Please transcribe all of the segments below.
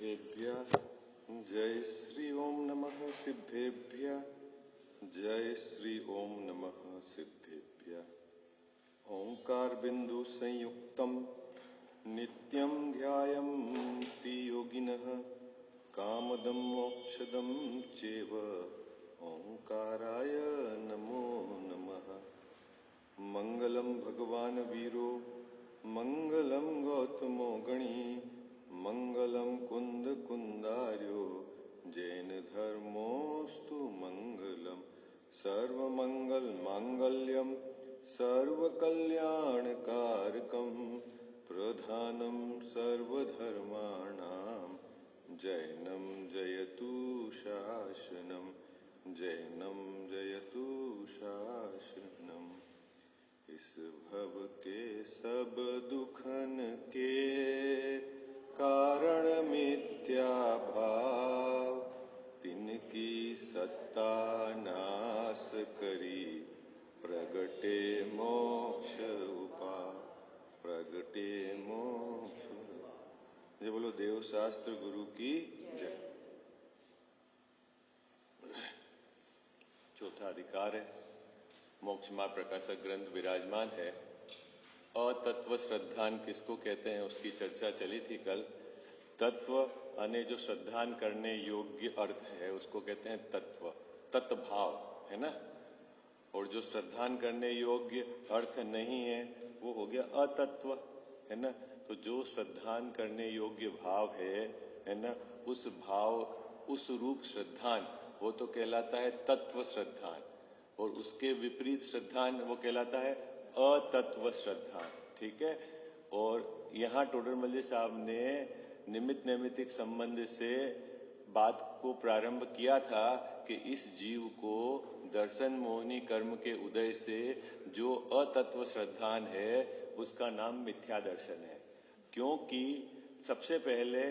सिद्धेभ्यः जय श्री ओम नमः सिद्धेभ्यः जय श्री ओम नमः सिद्धेभ्यः। ओंकार बिंदु संयुक्तम नित्यं ध्यायन्ति योगिनः कामदं मोक्षदं चैव ओंकाराय नमो नमः। मंगलम भगवान वीरो मंगलम गौतमो गणी मंगलम कुंद कुंदार्यो जैन धर्मोस्तु मंगलम सर्वमंगल मांगल्यम सर्वकल्याणकारकम प्रधानम सर्वधर्माणां जैनम जयतु शासनम जैनम जयतु शासनम। इस भव के सब दुखन के कारण मिथ्या भाव तिनकी सत्ता नाश करी प्रगटे मोक्ष उपाय प्रगटे मोक्ष। ये बोलो देव शास्त्र गुरु की जय। चौथा अधिकार है, मोक्ष मार्ग प्रकाशक ग्रंथ विराजमान है। अतत्व श्रद्धान किसको कहते हैं उसकी चर्चा चली थी कल। तत्व यानी जो श्रद्धान करने योग्य अर्थ है उसको कहते हैं तत्व, तत्भाव है ना। और जो श्रद्धान करने योग्य अर्थ नहीं है वो हो गया अतत्व है ना। तो जो श्रद्धान करने योग्य भाव है ना, उस भाव उस रूप श्रद्धान वो तो कहलाता है तत्व श्रद्धान, और उसके विपरीत श्रद्धान वो कहलाता है अतत्व श्रद्धान। ठीक है। और यहाँ टोडरमल साहब ने निमित्त नैमित्तिक संबंध से बात को प्रारंभ किया था कि इस जीव को दर्शन मोहिनी कर्म के उदय से जो अतत्व श्रद्धान है उसका नाम मिथ्या दर्शन है। क्योंकि सबसे पहले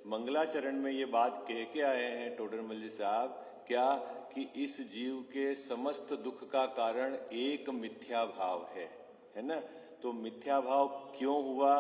मंगलाचरण में ये बात कह के आए हैं टोडरमल साहब क्या कि इस जीव के समस्त दुख का कारण एक मिथ्या भाव है ना। तो मिथ्या भाव क्यों हुआ,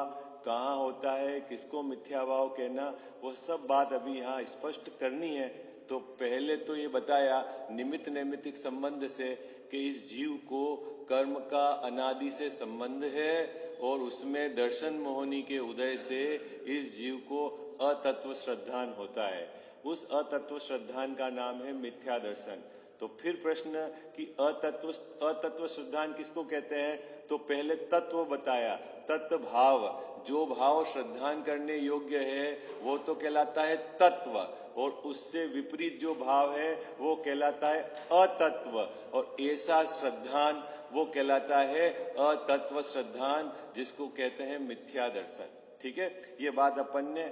कहाँ होता है, किसको मिथ्या भाव कहना, वो सब बात अभी यहाँ स्पष्ट करनी है। तो पहले तो ये बताया निमित्त नैमित्तिक संबंध से कि इस जीव को कर्म का अनादि से संबंध है और उसमें दर्शन मोहिनी के उदय से इस जीव को अतत्व श्रद्धान होता है। उस अतत्व श्रद्धान का नाम है मिथ्या दर्शन। तो फिर प्रश्न कि अतत्व श्रद्धान किसको कहते हैं, तो पहले तत्व बताया, तत्व भाव, जो भाव श्रद्धान करने योग्य है वो तो कहलाता है तत्व, और उससे विपरीत जो भाव है वो कहलाता है अतत्व, और ऐसा श्रद्धान वो कहलाता है अतत्व श्रद्धान, जिसको कहते हैं मिथ्या दर्शन। ठीक है, ये बात अपन ने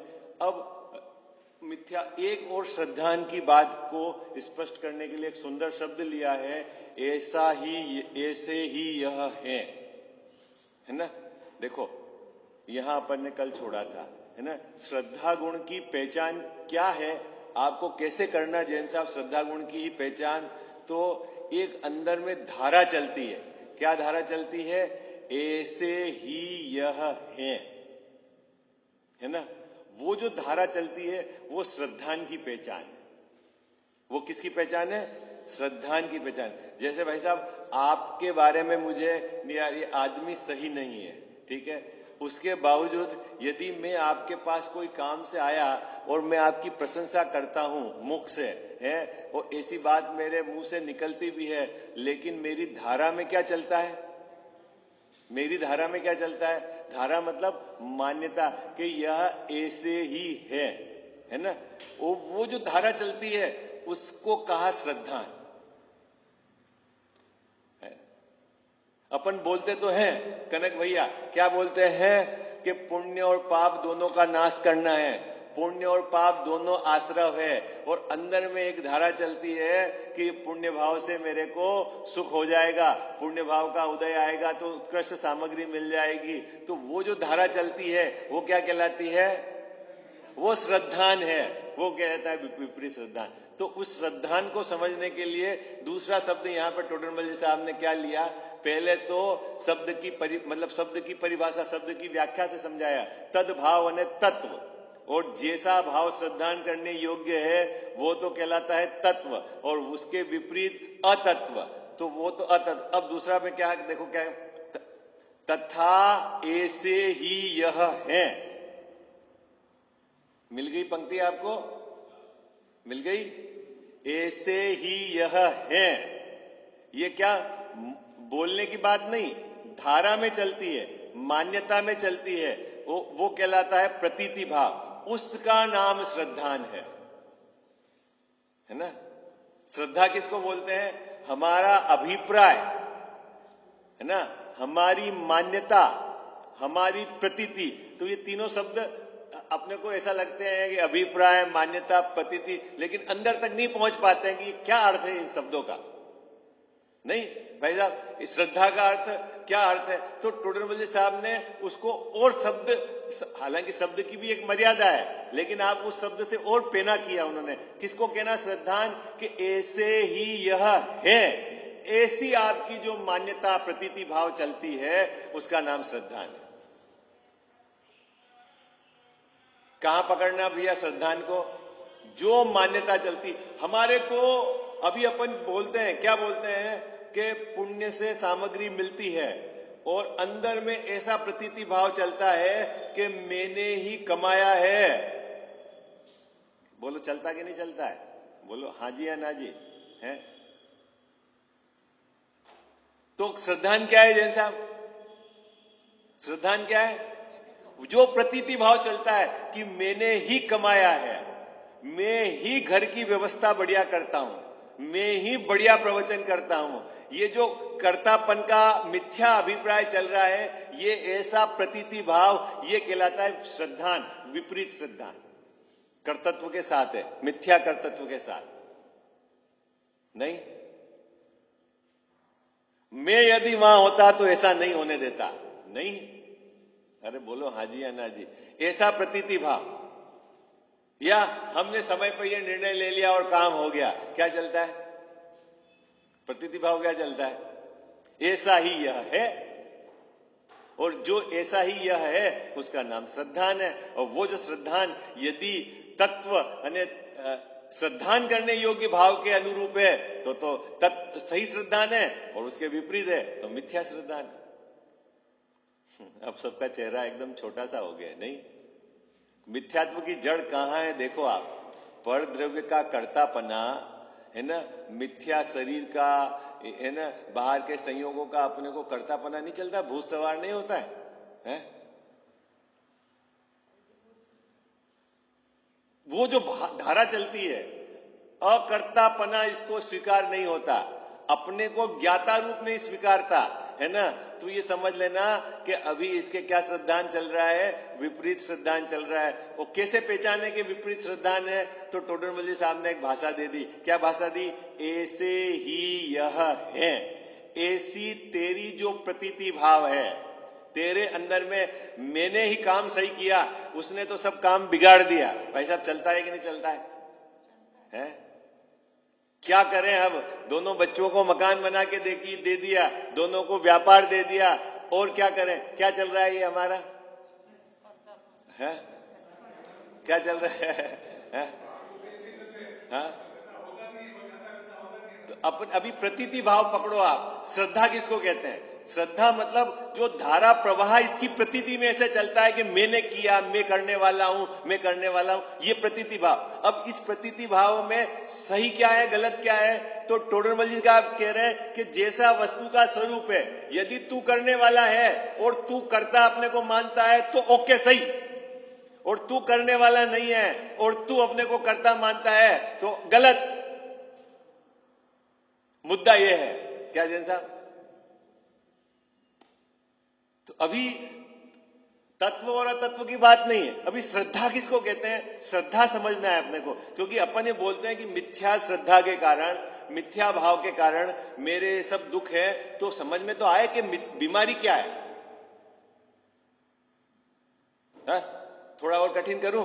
अब मिथ्या एक और श्रद्धान की बात को स्पष्ट करने के लिए एक सुंदर शब्द लिया है, ऐसा ही ऐसे ही यह है ना। देखो यहां अपन ने कल छोड़ा था है ना, श्रद्धा गुण की पहचान क्या है, आपको कैसे करना जैन साहब श्रद्धा गुण की ही पहचान। तो एक अंदर में धारा चलती है, क्या धारा चलती है, ऐसे ही यह है ना। वो जो धारा चलती है वो श्रद्धान की पहचान है। वो किसकी पहचान है, श्रद्धान की पहचान। जैसे भाई साहब आपके बारे में मुझे ये आदमी सही नहीं है, ठीक है, उसके बावजूद यदि मैं आपके पास कोई काम से आया और मैं आपकी प्रशंसा करता हूं मुख से है, और ऐसी बात मेरे मुंह से निकलती भी है, लेकिन मेरी धारा में क्या चलता है, मेरी धारा में क्या चलता है, धारा मतलब मान्यता कि यह ऐसे ही है ना। वो जो धारा चलती है उसको कहा श्रद्धा। अपन बोलते तो हैं कनक भैया, क्या बोलते हैं कि पुण्य और पाप दोनों का नाश करना है, पुण्य और पाप दोनों आश्रव है, और अंदर में एक धारा चलती है कि पुण्य भाव से मेरे को सुख हो जाएगा, पुण्य भाव का उदय आएगा तो उत्कृष्ट सामग्री मिल जाएगी। तो वो जो धारा चलती है वो क्या कहलाती है, वो श्रद्धान है, वो कहता है विपरीत श्रद्धान। तो उस श्रद्धान को समझने के लिए दूसरा शब्द यहां पर टोडरमल साहब ने क्या लिया, पहले तो शब्द की शब्द की परिभाषा, शब्द की व्याख्या से समझाया, तद भाव ने तत्व, और जैसा भाव श्रद्धान करने योग्य है वो तो कहलाता है तत्व, और उसके विपरीत अतत्व, तो वो तो अतत्व। अब दूसरा में क्या देखो, क्या है? तथा ऐसे ही यह है। मिल गई पंक्ति आपको? मिल गई? ऐसे ही यह है। ये क्या बोलने की बात नहीं, धारा में चलती है, मान्यता में चलती है, वो कहलाता है प्रतीति भाव। उसका नाम श्रद्धान है ना? श्रद्धा किसको बोलते हैं? हमारा अभिप्राय है ना, हमारी मान्यता, हमारी प्रतीति। तो ये तीनों शब्द अपने को ऐसा लगते हैं कि अभिप्राय, मान्यता, प्रतीति, लेकिन अंदर तक नहीं पहुंच पाते हैं कि क्या अर्थ है इन शब्दों का। नहीं भाई साहब, इस श्रद्धा का अर्थ क्या अर्थ है? तो टोडरमल साहब ने उसको और शब्द, हालांकि शब्द की भी एक मर्यादा है, लेकिन आप उस शब्द से और पेना किया उन्होंने। किसको कहना श्रद्धान? कि ऐसे ही यह है, ऐसी आपकी जो मान्यता, प्रतीति भाव चलती है, उसका नाम श्रद्धान है। कहां पकड़ना भैया श्रद्धान को? जो मान्यता चलती हमारे को। अभी अपन बोलते हैं, क्या बोलते हैं कि पुण्य से सामग्री मिलती है, और अंदर में ऐसा प्रतीति भाव चलता है कि मैंने ही कमाया है। बोलो चलता कि नहीं चलता है? बोलो हाँ जी या ना जी है? तो श्रद्धान क्या है जैन साहब? श्रद्धान क्या है? जो प्रतीति भाव चलता है कि मैंने ही कमाया है, मैं ही घर की व्यवस्था बढ़िया करता हूं, मैं ही बढ़िया प्रवचन करता हूं, ये जो कर्तापन का मिथ्या अभिप्राय चल रहा है, ये ऐसा प्रतीति भाव, ये कहलाता है श्रद्धान, विपरीत श्रद्धान। कर्तत्व के साथ है, मिथ्या कर्तत्व के साथ नहीं। मैं यदि वहां होता तो ऐसा नहीं होने देता, नहीं। अरे बोलो हाँ जी या ना जी। ऐसा प्रतीति भाव, या हमने समय पर यह निर्णय ले लिया और काम हो गया, क्या चलता है? प्रतीति भाव क्या चलता है? ऐसा ही यह है, और जो ऐसा ही यह है उसका नाम श्रद्धान है। और वो जो श्रद्धान यदि तत्व यानी श्रद्धान करने योग्य भाव के अनुरूप है तो तत्व सही श्रद्धान है, और उसके विपरीत है तो मिथ्या श्रद्धान। अब सबका चेहरा एकदम छोटा सा हो गया नहीं? मिथ्यात्व की जड़ कहां है देखो आप। पर द्रव्य का कर्तापना है ना, मिथ्या शरीर का है ना, बाहर के संयोगों का अपने को कर्तापना नहीं चलता, भूत सवार नहीं होता है? वो जो धारा चलती है, अकर्तापना इसको स्वीकार नहीं होता, अपने को ज्ञाता रूप नहीं स्वीकारता है ना। तो ये समझ लेना कि अभी इसके क्या श्रद्धान चल रहा है? विपरीत श्रद्धान चल रहा है। वो कैसे पहचाने के विपरीत श्रद्धान है? तो टोडरमल साहब ने एक भाषा दे दी। क्या भाषा दी? ऐसे ही यह है। ऐसी तेरी जो प्रतीति भाव है, तेरे अंदर में मैंने ही काम सही किया, उसने तो सब काम बिगाड़ दिया। भाई साहब चलता है कि नहीं चलता है? क्या करें अब? दोनों बच्चों को मकान बना के दे दिया, दोनों को व्यापार दे दिया, और क्या करें? क्या चल रहा है ये हमारा है? क्या चल रहा है? हाँ? तो अभी प्रतीति भाव पकड़ो आप। श्रद्धा किसको कहते हैं? श्रद्धा मतलब जो धारा प्रवाह इसकी प्रतीति में ऐसे चलता है कि मैंने किया, मैं करने वाला हूं, मैं करने वाला हूं, ये प्रतीति भाव। अब इस प्रतीति भाव में सही क्या है, गलत क्या है? तो टोडरमल जी का आप कह रहे हैं कि जैसा वस्तु का स्वरूप है, यदि तू करने वाला है और तू करता अपने को मानता है तो ओके सही, और तू करने वाला नहीं है और तू अपने को करता मानता है तो गलत। मुद्दा यह है क्या जैन साहब? तो अभी तत्व और अतत्व की बात नहीं है, अभी श्रद्धा किसको कहते हैं श्रद्धा समझना है अपने को। क्योंकि अपन ये बोलते हैं कि मिथ्या श्रद्धा के कारण, मिथ्या भाव के कारण मेरे सब दुख है, तो समझ में तो आए कि बीमारी क्या है। हा? थोड़ा और कठिन करूं?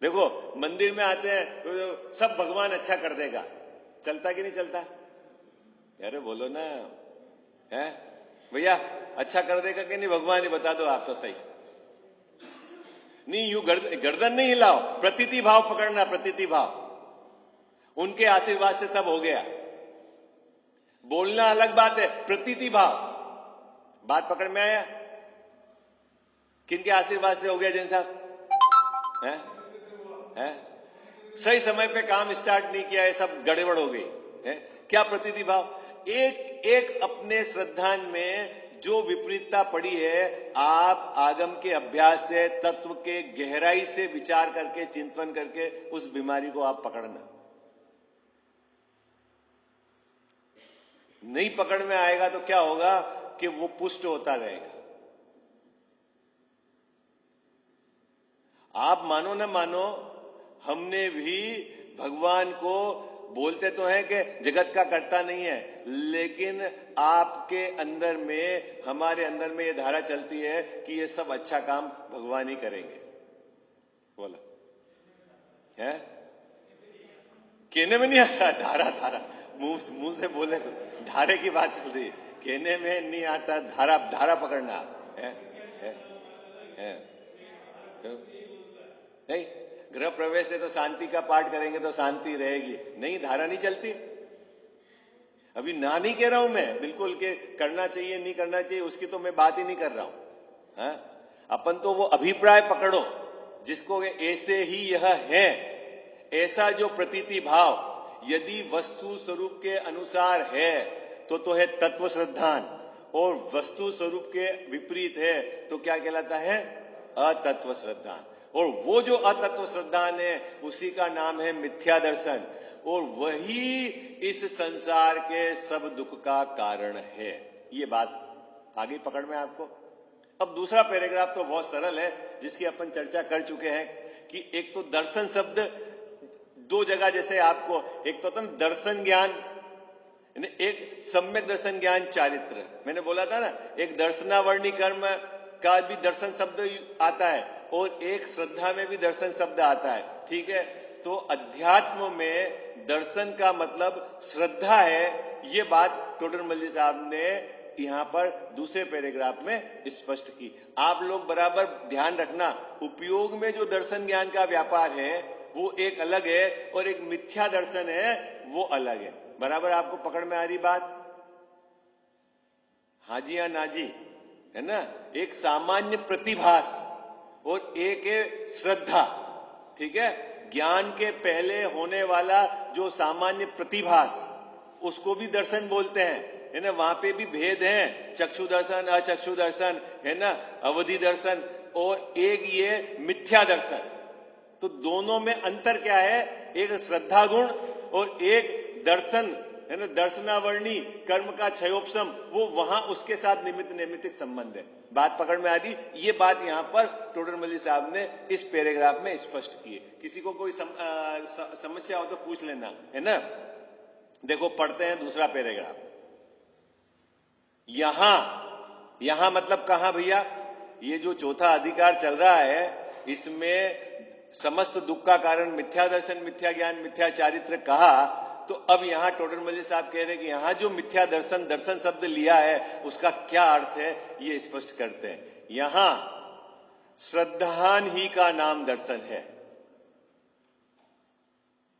देखो मंदिर में आते हैं तो सब भगवान अच्छा कर देगा, चलता कि नहीं चलता? अरे बोलो ना है भैया, अच्छा कर देगा कि नहीं भगवान? ही बता दो आप तो सही। नहीं, यू गर्दन नहीं हिलाओ, प्रतीति भाव पकड़ना, प्रतीति भाव। उनके आशीर्वाद से सब हो गया। बोलना अलग बात है, प्रतीति भाव। बात पकड़ में आया? किनके आशीर्वाद से हो गया जैन साहब? है? सही समय पे काम स्टार्ट नहीं किया है, सब गड़बड़ हो गई है। क्या प्रतीति भाव? एक एक अपने श्रद्धान में जो विपरीतता पड़ी है, आप आगम के अभ्यास से, तत्व के गहराई से विचार करके, चिंतन करके उस बीमारी को आप पकड़ना। नहीं पकड़ में आएगा तो क्या होगा कि वो पुष्ट होता रहेगा। आप मानो न मानो, हमने भी भगवान को बोलते तो हैं कि जगत का कर्ता नहीं है, लेकिन आपके अंदर में, हमारे अंदर में ये धारा चलती है कि ये सब अच्छा काम भगवान ही करेंगे। बोला है? कहने में नहीं आता, धारा धारा मुंह से बोले, धारे की बात चल रही है, कहने में नहीं आता, धारा धारा पकड़ना है, है? नहीं, गृह प्रवेश है तो शांति का पाठ करेंगे तो शांति रहेगी, नहीं धारा नहीं चलती। अभी ना नहीं कह रहा हूं मैं बिल्कुल के करना चाहिए नहीं करना चाहिए, उसकी तो मैं बात ही नहीं कर रहा हूं। अपन तो वो अभिप्राय पकड़ो जिसको ऐसे ही यह है, ऐसा जो प्रतीति भाव यदि वस्तु स्वरूप के अनुसार है तो है तत्व श्रद्धान, और वस्तु स्वरूप के विपरीत है तो क्या कहलाता है? अतत्व श्रद्धान। और वो जो अतत्व श्रद्धान है उसी का नाम है मिथ्या दर्शन, और वही इस संसार के सब दुख का कारण है। ये बात आगे पकड़ में आपको। अब दूसरा पैराग्राफ तो बहुत सरल है, जिसकी अपन चर्चा कर चुके हैं कि एक तो दर्शन शब्द दो जगह, जैसे आपको एक तो दर्शन ज्ञान, एक सम्यक दर्शन ज्ञान चारित्र। मैंने बोला था ना, एक दर्शनावर्णी कर्म का भी दर्शन शब्द आता है और एक श्रद्धा में भी दर्शन शब्द आता है, ठीक है? तो अध्यात्म में दर्शन का मतलब श्रद्धा है। ये बात टोडरमल जी साहब ने यहां पर दूसरे पैराग्राफ में स्पष्ट की। आप लोग बराबर ध्यान रखना, उपयोग में जो दर्शन ज्ञान का व्यापार है वो एक अलग है और एक मिथ्या दर्शन है वो अलग है। बराबर आपको पकड़ में आ रही बात? हाँ जी या ना जी, है ना? एक सामान्य प्रतिभास और एक है श्रद्धा, ठीक है? ज्ञान के पहले होने वाला जो सामान्य प्रतिभास, उसको भी दर्शन बोलते हैं, है ना? वहां पे भी भेद है, चक्षु दर्शन, अचक्षु दर्शन, है ना, अवधि दर्शन, और एक ये मिथ्या दर्शन। तो दोनों में अंतर क्या है? एक श्रद्धा गुण और एक दर्शन, है ना, दर्शनावर्णी कर्म का क्षयोपशम, वो वहां उसके साथ निमित्त नैमित्तिक संबंध है। बात पकड़ में आती? ये बात यहां पर टोडरमल साहब ने इस पैराग्राफ में स्पष्ट की है। किसी को कोई समस्या हो तो पूछ लेना, है ना? देखो पढ़ते हैं दूसरा पैराग्राफ। यहां मतलब कहां भैया? ये जो चौथा अधिकार चल रहा है, इसमें समस्त दुख का कारण मिथ्या दर्शन, मिथ्या ज्ञान, मिथ्या चारित्र कहा। तो अब यहां टोडरमल साहब कह रहे हैं कि यहां जो मिथ्या दर्शन, दर्शन शब्द लिया है उसका क्या अर्थ है, ये स्पष्ट करते हैं। यहां श्रद्धान ही का नाम दर्शन है।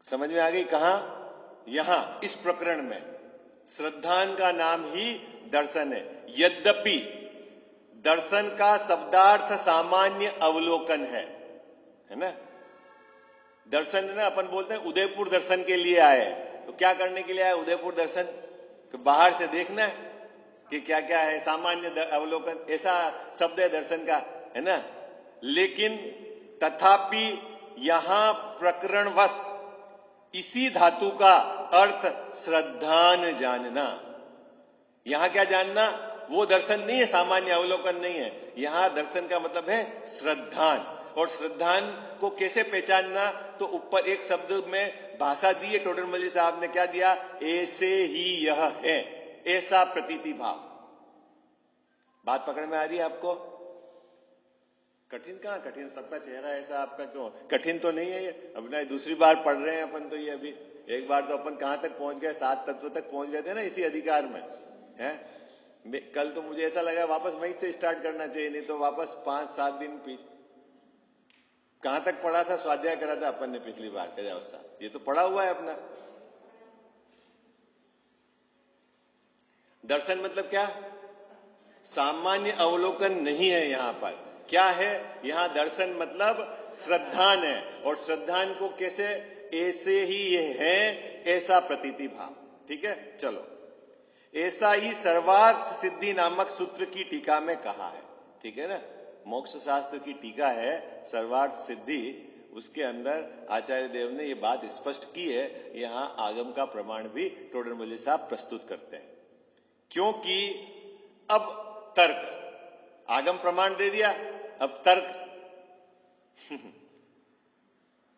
समझ में आ गई? कहां? यहां इस प्रकरण में श्रद्धान का नाम ही दर्शन है। यद्यपि दर्शन का शब्दार्थ सामान्य अवलोकन है ना? दर्शन ना अपन बोलते हैं उदयपुर दर्शन के लिए आए, तो क्या करने के लिए आए उदयपुर दर्शन? तो बाहर से देखना है कि क्या क्या है, सामान्य अवलोकन ऐसा शब्द है दर्शन का, है ना? लेकिन तथापि यहां प्रकरणवश इसी धातु का अर्थ श्रद्धान जानना। यहां क्या जानना? वो दर्शन नहीं है, सामान्य अवलोकन नहीं है। यहां दर्शन का मतलब है श्रद्धान। और श्रद्धान को कैसे पहचानना? तो ऊपर एक शब्द में भाषा दी है टोडरमल साहब ने, क्या दिया? ऐसे ही यह है, ऐसा प्रतीति भाव। बात पकड़ में आ रही है आपको? कठिन कहां कठिन, सबका चेहरा ऐसा आपका क्यों? कठिन तो नहीं है ये। अब ना दूसरी बार पढ़ रहे हैं अपन तो ये। अभी एक बार तो अपन कहां तक पहुंच गए? 7 तत्व तक पहुंच गए थे ना इसी अधिकार में, है? कल तो मुझे ऐसा लगा वापस वहीं से स्टार्ट करना चाहिए, नहीं तो वापस 5-7 दिन पीछे। कहां तक पढ़ा था? स्वाध्याय करा था अपन ने पिछली बार गजावस्था, ये तो पढ़ा हुआ है अपना। दर्शन मतलब क्या? सामान्य अवलोकन नहीं है यहां पर। क्या है यहां? दर्शन मतलब श्रद्धान है, और श्रद्धान को कैसे? ऐसे ही ये है ऐसा प्रतीति भाव। ठीक है, चलो। ऐसा ही सर्वार्थ सिद्धि नामक सूत्र की टीका में कहा है। ठीक है ना, मोक्ष शास्त्र की टीका है सर्वार्थ सिद्धि, उसके अंदर आचार्य देव ने ये बात स्पष्ट की है। यहां आगम का प्रमाण भी टोडरमल साहब प्रस्तुत करते हैं, क्योंकि अब तर्क, आगम प्रमाण दे दिया, अब तर्क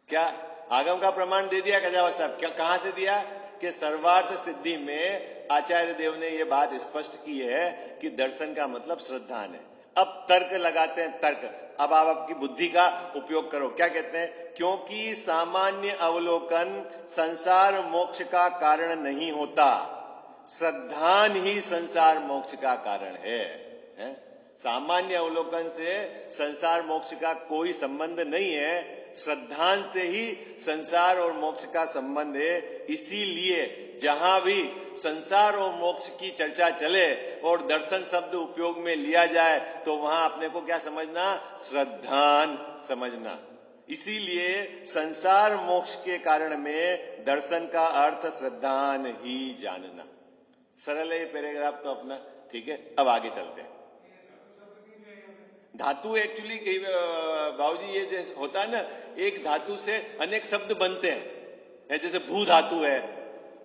क्या? आगम का प्रमाण दे दिया गजावा साहब, क्या कहां से दिया? कि सर्वार्थ सिद्धि में आचार्य देव ने यह बात स्पष्ट की है कि दर्शन का मतलब श्रद्धान है। अब तर्क लगाते हैं, तर्क। अब आप आपकी बुद्धि का उपयोग करो। क्या कहते हैं? क्योंकि सामान्य अवलोकन संसार मोक्ष का कारण नहीं होता, श्रद्धान ही संसार मोक्ष का कारण है? सामान्य अवलोकन से संसार मोक्ष का कोई संबंध नहीं है, श्रद्धान से ही संसार और मोक्ष का संबंध है। इसीलिए जहां भी संसार और मोक्ष की चर्चा चले और दर्शन शब्द उपयोग में लिया जाए तो वहां अपने को क्या समझना? श्रद्धान समझना। इसीलिए संसार मोक्ष के कारण में दर्शन का अर्थ श्रद्धान ही जानना। सरल है ये पैराग्राफ तो अपना। ठीक है, अब आगे चलते हैं। धातु एक्चुअली बाबूजी ये जैसे होता है ना, एक धातु से अनेक शब्द बनते हैं। जैसे भू धातु है,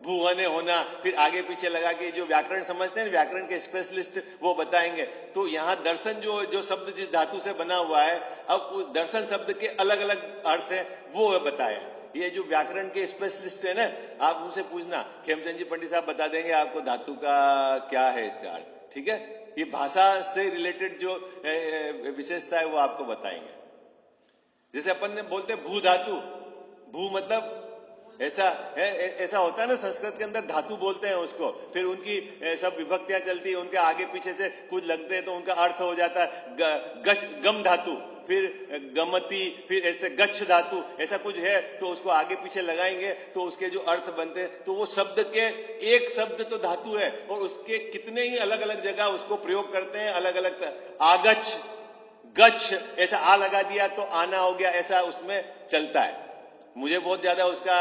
भू होने होना, फिर आगे पीछे लगा के जो व्याकरण समझते हैं, व्याकरण के स्पेशलिस्ट वो बताएंगे। तो यहां दर्शन जो शब्द जिस धातु से बना हुआ है, अब उस दर्शन शब्द के अलग अलग अर्थ है वो बताया। ये जो व्याकरण के स्पेशलिस्ट है ना, आप उनसे पूछना, खेमचंद जी पंडित साहब बता देंगे आपको धातु का क्या है इसका अर्थ। ठीक है, ये भाषा से रिलेटेड जो विशेषता है वो आपको बताएंगे। जैसे अपन ने बोलते भू धातु, भू मतलब ऐसा है, ऐसा होता है ना, संस्कृत के अंदर धातु बोलते हैं उसको, फिर उनकी सब विभक्तियां चलती है, उनके आगे पीछे से कुछ लगते हैं तो उनका अर्थ हो जाता है गम धातु, फिर गमती, फिर ऐसे गच्छ धातु, ऐसा कुछ है तो उसको आगे पीछे लगाएंगे तो उसके जो अर्थ बनते हैं। तो वो शब्द के एक शब्द तो धातु है और उसके कितने ही अलग अलग जगह उसको प्रयोग करते हैं, अलग अलग। आगच्छ, गच्छ, ऐसा आ लगा दिया तो आना हो गया, ऐसा उसमें चलता है। मुझे बहुत ज्यादा उसका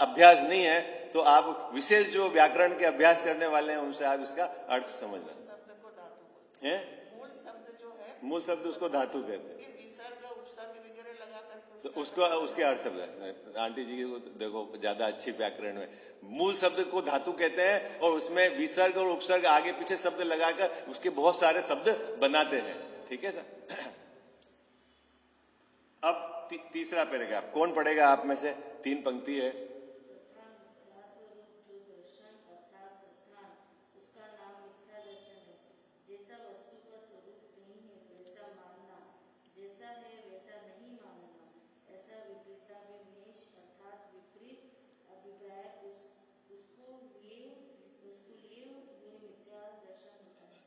अभ्यास नहीं है, तो आप विशेष जो व्याकरण के अभ्यास करने वाले हैं उनसे आप इसका अर्थ समझना। शब्द को धातु है, मूल शब्द जो है, मूल शब्द उसको धातु कहते हैं। विसर्ग उपसर्ग वगैरह लगाकर तो उसको उसके अर्थ आंटी जी को देखो ज्यादा अच्छी व्याकरण में, मूल शब्द को धातु कहते हैं और उसमें विसर्ग और उपसर्ग आगे पीछे शब्द लगाकर उसके बहुत सारे शब्द बनाते हैं। ठीक है सर। अब तीसरा पैराग्राफ कौन पढ़ेगा आप में से? 3 पंक्ति है।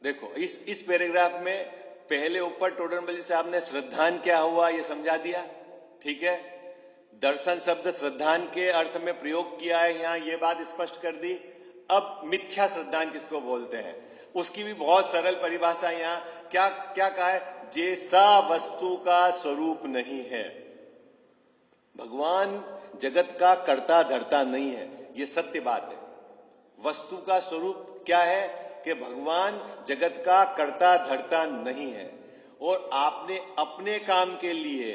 देखो इस पैराग्राफ में पहले ऊपर टोडरमल साहब ने श्रद्धान क्या हुआ ये समझा दिया। ठीक है, दर्शन शब्द श्रद्धान के अर्थ में प्रयोग किया है, यहां ये बात स्पष्ट कर दी। अब मिथ्या श्रद्धान किसको बोलते हैं उसकी भी बहुत सरल परिभाषा यहां क्या क्या कहा है? जैसा वस्तु का स्वरूप नहीं है। भगवान जगत का कर्ता धर्ता नहीं है, ये सत्य बात है। वस्तु का स्वरूप क्या है कि भगवान जगत का कर्ता धर्ता नहीं है, और आपने अपने काम के लिए,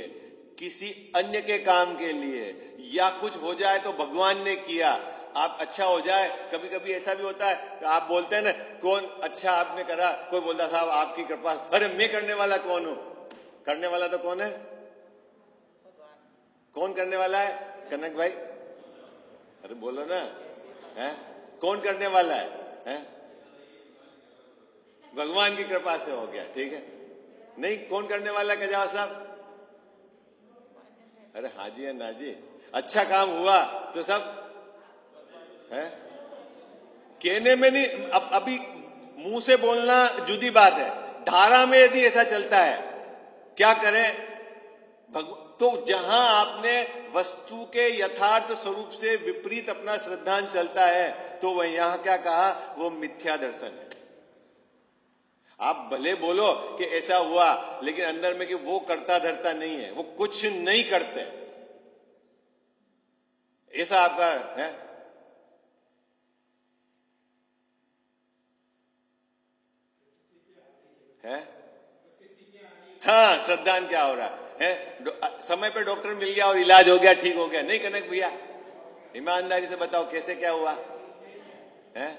किसी अन्य के काम के लिए, या कुछ हो जाए तो भगवान ने किया, आप अच्छा हो जाए। कभी कभी ऐसा भी होता है, आप बोलते हैं ना कौन अच्छा आपने करा, कोई बोलता साहब आपकी कृपा, अरे मैं करने वाला कौन हूं? करने वाला तो कौन है? कौन करने वाला है? कनक भाई, अरे बोलो ना, है कौन करने वाला है? भगवान की कृपा से हो गया। ठीक है, नहीं कौन करने वाला है गजावा साहब? अरे हाँ जी है ना जी, अच्छा काम हुआ तो सब है, कहने में नहीं, अभी मुंह से बोलना जुदी बात है। धारा में यदि ऐसा चलता है क्या करें? तो जहां आपने वस्तु के यथार्थ स्वरूप से विपरीत अपना श्रद्धांत चलता है, तो वह यहां क्या कहा, वो मिथ्या दर्शन है। आप भले बोलो कि ऐसा हुआ, लेकिन अंदर में कि वो करता धरता नहीं है, वो कुछ नहीं करते, ऐसा आपका है? हाँ, श्रद्धांत क्या हो रहा है? समय पे डॉक्टर मिल गया और इलाज हो गया, ठीक हो गया, नहीं कनक भैया? ईमानदारी से बताओ कैसे क्या हुआ है?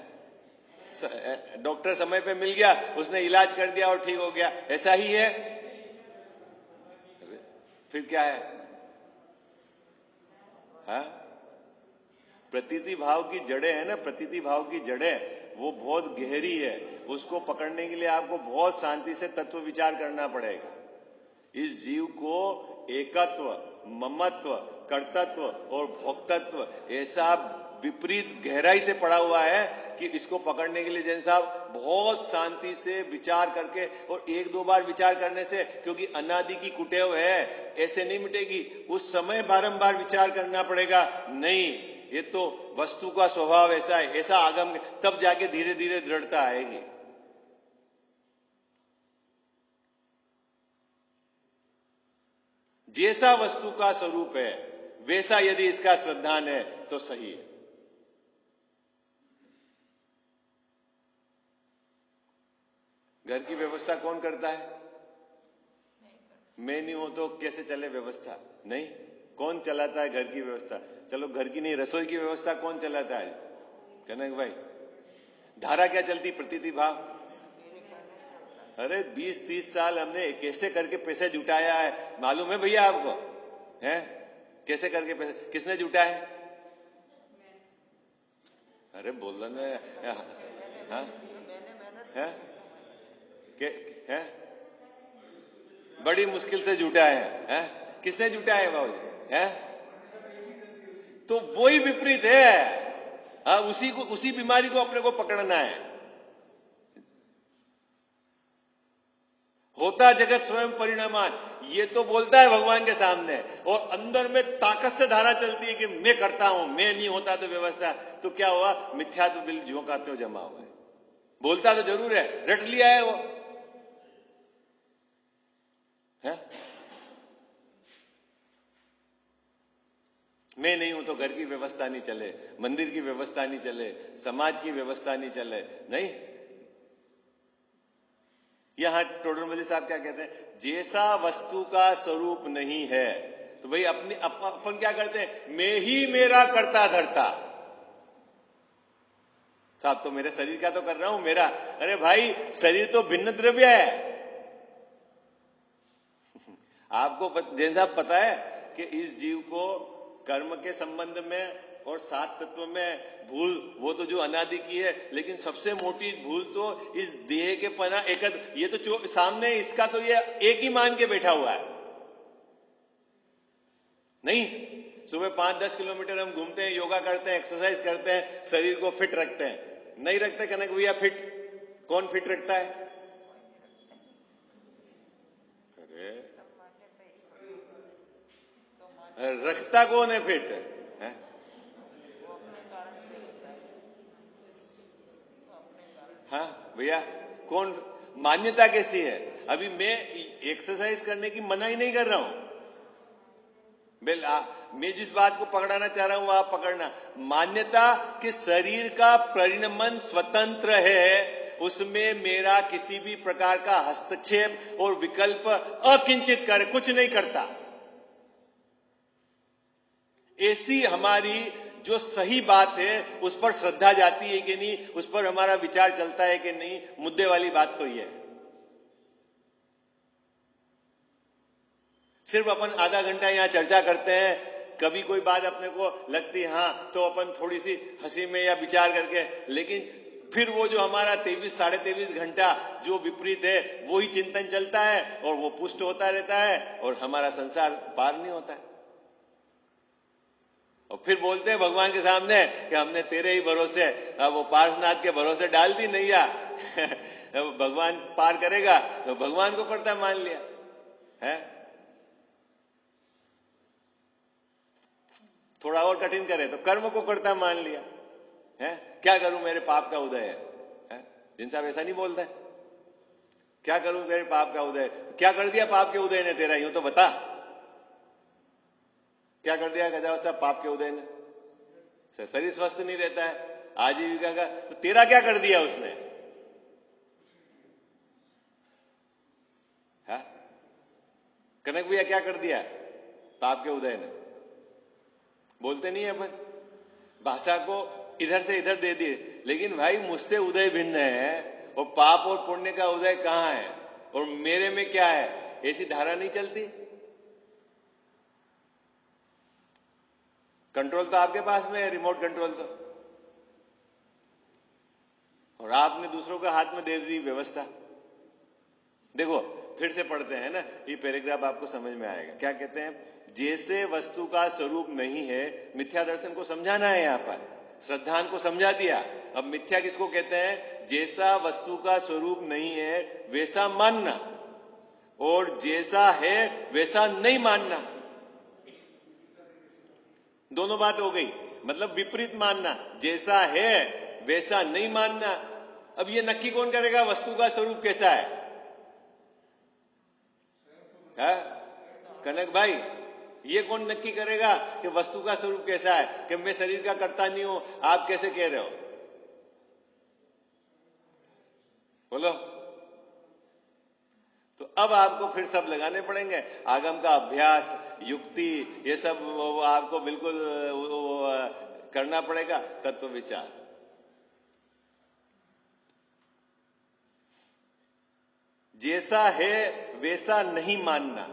डॉक्टर समय पे मिल गया, उसने इलाज कर दिया और ठीक हो गया, ऐसा ही है? फिर क्या है? हाँ? प्रतीति भाव की जड़ें है ना, प्रतीति भाव की जड़ें वो बहुत गहरी है, उसको पकड़ने के लिए आपको बहुत शांति से तत्व विचार करना पड़ेगा। इस जीव को एकत्व, ममत्व, कर्तत्व और भोक्तत्व ऐसा विपरीत गहराई से पड़ा हुआ है कि इसको पकड़ने के लिए जैन साहब बहुत शांति से विचार करके, और एक दो बार विचार करने से, क्योंकि अनादि की कुटेव है, ऐसे नहीं मिटेगी, उस समय बारंबार विचार करना पड़ेगा। नहीं, ये तो वस्तु का स्वभाव ऐसा है, ऐसा आगम, तब जाके धीरे धीरे दृढ़ता आएगी। जैसा वस्तु का स्वरूप है वैसा यदि इसका श्रद्धान है तो सही है। घर की व्यवस्था कौन करता है? मैं नहीं हूं तो कैसे चले व्यवस्था? नहीं, कौन चलाता है घर की व्यवस्था? चलो घर की नहीं, रसोई की व्यवस्था कौन चलाता है? कनक भाई, धारा क्या चलती? प्रतीति भाव। अरे 20-30 साल हमने कैसे करके पैसे जुटाया है, मालूम है भैया आपको? हैं? कैसे करके पैसे किसने जुटाए? अरे बोल रहा ना, हाँ? है? बड़ी मुश्किल से जुटाए हैं। किसने जुटाए बाबूजी? है? तो वही विपरीत है। हाँ, उसी बीमारी को अपने को पकड़ना है। होता जगत स्वयं परिणामान, ये तो बोलता है भगवान के सामने, और अंदर में ताकत से धारा चलती है कि मैं करता हूं, मैं नहीं होता तो व्यवस्था। तो क्या हुआ? मिथ्यात्व बिल झोंकाते हो जमा हुआ है। बोलता तो जरूर है, रट लिया है वो है? मैं नहीं हूं तो घर की व्यवस्था नहीं चले, मंदिर की व्यवस्था नहीं चले, समाज की व्यवस्था नहीं चले। नहीं, यहां टोडरमल साहब क्या कहते हैं? जैसा वस्तु का स्वरूप नहीं है तो भाई अपन क्या करते हैं? मैं ही मेरा करता धरता। साहब तो मेरे शरीर का तो कर रहा हूं मेरा। अरे भाई, शरीर तो भिन्न द्रव्य है। आपको जैन साहब पता है कि इस जीव को कर्म के संबंध में और सात तत्व में भूल, वो तो जो अनादि की है, लेकिन सबसे मोटी भूल तो इस देह के पना एकत्र, ये तो सामने इसका तो ये एक ही मान के बैठा हुआ है। नहीं, सुबह 5-10 किलोमीटर हम घूमते हैं, योगा करते हैं, एक्सरसाइज करते हैं, शरीर को फिट रखते हैं। नहीं रखते कनक भैया फिट? कौन फिट रखता है? अरे रखता कौन है फिट है? हाँ भैया, कौन? मान्यता कैसी है? अभी मैं एक्सरसाइज करने की मना ही नहीं कर रहा हूं। मैं जिस बात को पकड़ाना चाह रहा हूं वो आप पकड़ना। मान्यता कि शरीर का परिणमन स्वतंत्र है, उसमें मेरा किसी भी प्रकार का हस्तक्षेप और विकल्प अकिंचित कर कुछ नहीं करता। ऐसी हमारी जो सही बात है उस पर श्रद्धा जाती है कि नहीं, उस पर हमारा विचार चलता है कि नहीं, मुद्दे वाली बात तो यह है। सिर्फ अपन आधा घंटा यहां चर्चा करते हैं, कभी कोई बात अपने को लगती हां तो अपन थोड़ी सी हंसी में या विचार करके, लेकिन फिर वो जो हमारा 23-23.5 घंटा जो विपरीत है वो ही चिंतन चलता है और वो पुष्ट होता रहता है और हमारा संसार पार नहीं होता है। और फिर बोलते हैं भगवान के सामने कि हमने तेरे ही भरोसे, वो पार्श्वनाथ के भरोसे डाल दी नैया भगवान पार करेगा, तो भगवान को करता मान लिया है। कठिन करे तो कर्म को करता मान लिया है। क्या करूं मेरे पाप का उदय है? जिन साहब ऐसा नहीं बोलता है, क्या करूं तेरे पाप का उदय? क्या कर दिया पाप के उदय ने तेरा, यूं तो बता, क्या कर दिया गजावत साहब पाप के उदय ने? शरीर स्वस्थ नहीं रहता है, आजीविका का, तो तेरा क्या कर दिया उसने? हा? कनक भैया क्या कर दिया पाप के उदय ने? बोलते नहीं है अपन, भाषा को इधर से इधर दे दिए, लेकिन भाई मुझसे उदय भिन्न है और पाप और पुण्य का उदय कहां है और मेरे में क्या है, ऐसी धारा नहीं चलती। कंट्रोल तो आपके पास में है, रिमोट कंट्रोल तो, और आपने दूसरों के हाथ में दे दी व्यवस्था। देखो फिर से पढ़ते हैं ना, ये पैराग्राफ आपको समझ में आएगा। क्या कहते हैं? जैसे वस्तु का स्वरूप नहीं है, मिथ्या दर्शन को समझाना है यहां पर, श्रद्धान को समझा दिया। अब मिथ्या किसको कहते हैं? जैसा वस्तु का स्वरूप नहीं है वैसा मानना, और जैसा है वैसा नहीं मानना। दोनों बात हो गई, मतलब विपरीत मानना, जैसा है वैसा नहीं मानना। अब ये नक्की कौन करेगा वस्तु का स्वरूप कैसा है? कनक भाई, ये कौन नक्की करेगा कि वस्तु का स्वरूप कैसा है? कि मैं शरीर का कर्ता नहीं हूं, आप कैसे कह रहे हो? बोलो। तो अब आपको फिर सब लगाने पड़ेंगे, आगम का अभ्यास, युक्ति, ये सब आपको बिल्कुल करना पड़ेगा, तत्व विचार। जैसा है वैसा नहीं मानना।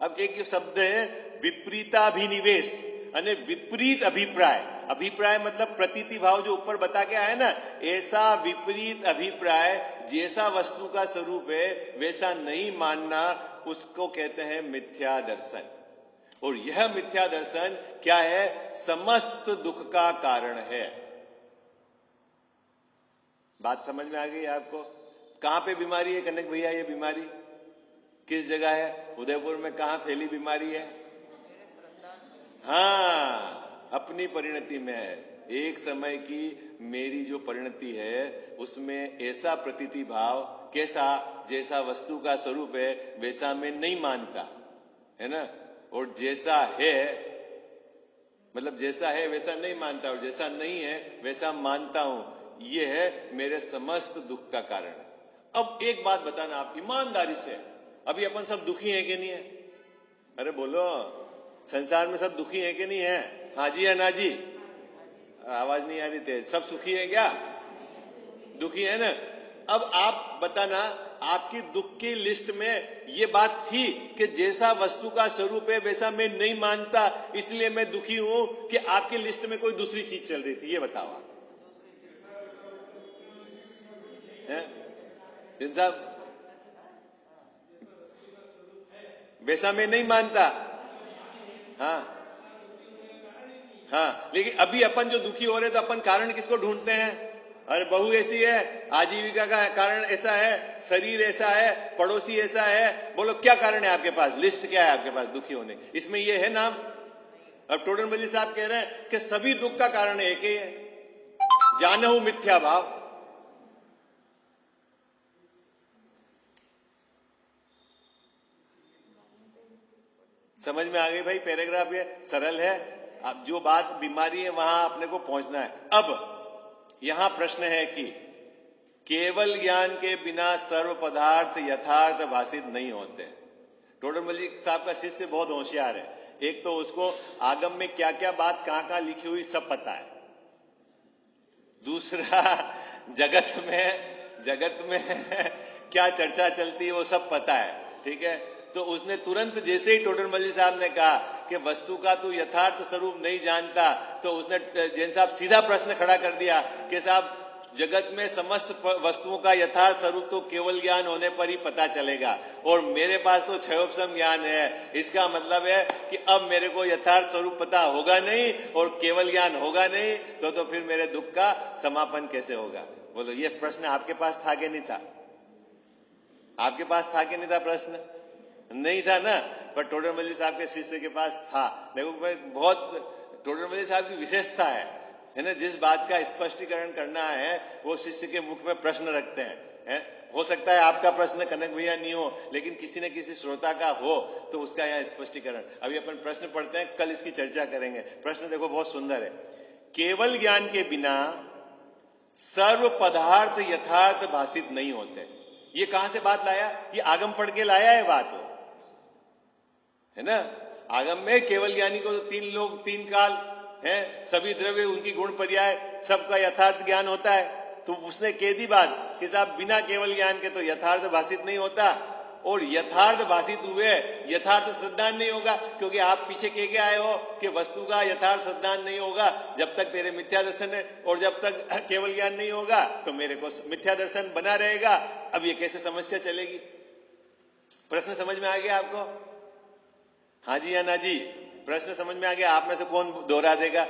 अब एक शब्द है विपरीताभिनिवेश, यानी विपरीत अभिप्राय। अभिप्राय मतलब प्रतीति भाव, जो ऊपर बता के आया ना, ऐसा विपरीत अभिप्राय, जैसा वस्तु का स्वरूप है वैसा नहीं मानना, उसको कहते हैं मिथ्या दर्शन। और यह मिथ्या दर्शन क्या है? समस्त दुख का कारण है। बात समझ में आ गई आपको? कहां पे बीमारी है कनक भैया? ये बीमारी किस जगह है? उदयपुर में कहां फैली बीमारी है? हाँ, अपनी परिणति में है। एक समय की मेरी जो परिणति है उसमें ऐसा प्रतीति भाव, कैसा? जैसा वस्तु का स्वरूप है वैसा मैं नहीं मानता, है ना। और जैसा है, मतलब जैसा है वैसा नहीं मानता, और जैसा नहीं है वैसा मानता हूं। यह है मेरे समस्त दुख का कारण। अब एक बात बताना आप ईमानदारी से, अभी अपन सब दुखी हैं कि नहीं है? अरे बोलो, संसार में सब दुखी हैं कि नहीं है? हाँ जी या ना जी? आवाज नहीं आ रही तेज। सब सुखी है क्या? दुखी है ना? अब आप बताना, आपकी दुख की लिस्ट में ये बात थी कि जैसा वस्तु का स्वरूप है वैसा मैं नहीं मानता, इसलिए मैं दुखी हूं, कि आपकी लिस्ट में कोई दूसरी चीज चल रही थी? ये बताओ आप। दिन साहब, वैसा मैं नहीं मानता। हाँ हाँ, लेकिन अभी अपन जो दुखी हो रहे तो अपन कारण किसको ढूंढते हैं? अरे बहू ऐसी है, आजीविका का कारण ऐसा है, शरीर ऐसा है, पड़ोसी ऐसा है। बोलो क्या कारण है आपके पास? लिस्ट क्या है आपके पास दुखी होने? इसमें ये है नाम। अब टोडर मल्ली साहब कह रहे हैं कि सभी दुख का कारण एक ही है, जानहु मिथ्या भाव। समझ में आ गई भाई? पैराग्राफ ये सरल है। अब जो बात बीमारी है वहां अपने को पहुंचना है। अब यहां प्रश्न है कि केवल ज्ञान के बिना सर्व पदार्थ यथार्थ भाषित नहीं होते। टोडर मल्लिक साहब का शिष्य बहुत होशियार है। एक तो उसको आगम में क्या क्या बात कहां कहां लिखी हुई सब पता है। दूसरा, जगत में क्या चर्चा चलती है वो सब पता है, ठीक है। तो उसने तुरंत, जैसे ही टोडर मल्ली साहब ने कहा कि वस्तु का तू यथार्थ स्वरूप नहीं जानता, तो उसने जैन साहब सीधा प्रश्न खड़ा कर दिया कि साहब जगत में समस्त वस्तुओं का यथार्थ स्वरूप तो केवल ज्ञान होने पर ही पता चलेगा, और मेरे पास तो क्षयोपशम ज्ञान है। इसका मतलब है कि अब मेरे को यथार्थ स्वरूप पता होगा नहीं और केवल ज्ञान होगा नहीं, तो फिर मेरे दुख का समापन कैसे होगा? बोलो, ये प्रश्न आपके पास था कि नहीं था? आपके पास था कि नहीं था? प्रश्न नहीं था ना, पर टोडर मल्ली साहब के शिष्य के पास था। देखो भाई, बहुत टोडरमल साहब की विशेषता है ना, जिस बात का स्पष्टीकरण करना है वो शिष्य के मुख में प्रश्न रखते हैं। हो सकता है आपका प्रश्न कनक भैया नहीं हो, लेकिन किसी न किसी श्रोता का हो तो उसका यहाँ स्पष्टीकरण। अभी अपन प्रश्न पढ़ते हैं, कल इसकी चर्चा करेंगे। प्रश्न देखो बहुत सुंदर है। केवल ज्ञान के बिना सर्व पदार्थ यथार्थ भाषित नहीं होते। ये कहां से बात लाया? ये आगम पढ़ के लाया है बात, है ना। आगम में केवल ज्ञानी को तो 3 लोग 3 काल है, सभी द्रव्य उनकी गुण पर्याय सबका यथार्थ ज्ञान होता है। तो उसने कह दी बात कि साहब बिना केवल ज्ञान के तो यथार्थ भाषित नहीं होता, और यथार्थ भाषित हुए यथार्थ सिद्धांत नहीं होगा। क्योंकि आप पीछे कह के आए हो कि वस्तु का यथार्थ सिद्धांत नहीं होगा जब तक तेरे मिथ्या दर्शन है, और जब तक केवल ज्ञान नहीं होगा तो मेरे को मिथ्या दर्शन बना रहेगा। अब ये कैसे समस्या चलेगी? प्रश्न समझ में आ गया आपको? हाँ जी या ना जी? प्रश्न समझ में आ गया? आप में से कौन दोहरा देगा?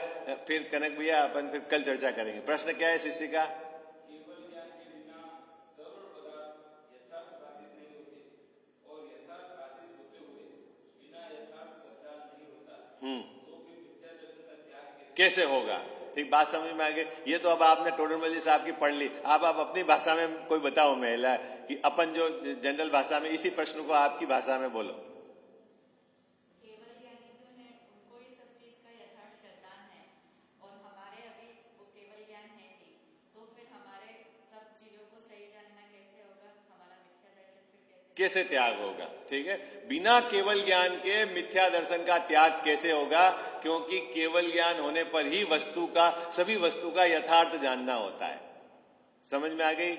फिर कनक भैया अपन फिर कल चर्चा करेंगे। प्रश्न क्या है शिष्य का? केवल ज्ञान के बिना सर्व पदार्थ यथार्थ भाषित नहीं होते, और यथार्थ भाषित होते हुए बिना यथार्थ सिद्धांत नहीं होता, तो फिर मिथ्या दर्शन का त्याग कैसे होगा? ठीक, बात समझ में आ गई। ये तो अब आपने टोडरमल साहब की पढ़ ली। आप अपनी भाषा में कोई बताओ महिला, कि अपन जो जनरल भाषा में इसी प्रश्न को आपकी भाषा में बोलो। कैसे त्याग होगा? ठीक है, बिना केवल ज्ञान के मिथ्या दर्शन का त्याग कैसे होगा? क्योंकि केवल ज्ञान होने पर ही वस्तु का, सभी वस्तु का यथार्थ जानना होता है। समझ में आ गई?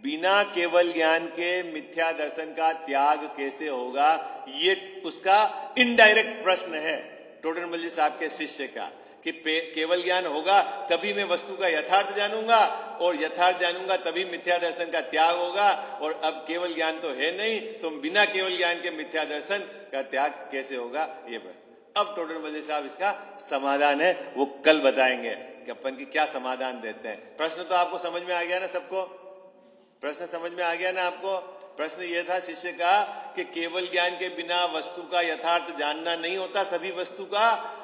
बिना केवल ज्ञान के मिथ्या दर्शन का त्याग कैसे होगा, ये उसका इनडायरेक्ट प्रश्न है टोडरमल साहब के शिष्य का, कि केवल ज्ञान होगा तभी मैं वस्तु का यथार्थ जानूंगा, और यथार्थ जानूंगा तभी मिथ्या दर्शन का त्याग होगा। और अब केवल ज्ञान तो है नहीं, तो बिना केवल ज्ञान के मिथ्या दर्शन का त्याग कैसे होगा? ये प्रश्न। अब टोडरमल साहब इसका समाधान है, वो कल बताएंगे कि अपन की क्या समाधान देते हैं। प्रश्न तो आपको समझ में आ गया ना सबको? प्रश्न समझ में आ गया ना आपको? प्रश्न यह था शिष्य का कि केवल ज्ञान के बिना वस्तु का यथार्थ जानना नहीं होता, सभी वस्तु का,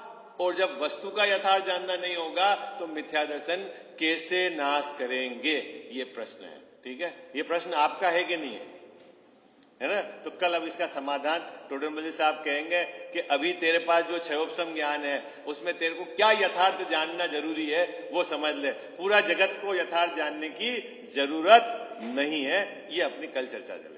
और जब वस्तु का यथार्थ जानना नहीं होगा तो मिथ्या दर्शन कैसे नाश करेंगे? ये प्रश्न है। ठीक है, ये प्रश्न आपका है कि नहीं है ना? तो कल अब इसका समाधान टोडरमल साहब कहेंगे कि अभी तेरे पास जो क्षयोपशम ज्ञान है उसमें तेरे को क्या यथार्थ जानना जरूरी है वो समझ ले। पूरा जगत को यथार्थ जानने की जरूरत नहीं है। ये अपनी कल चर्चा चलेगी।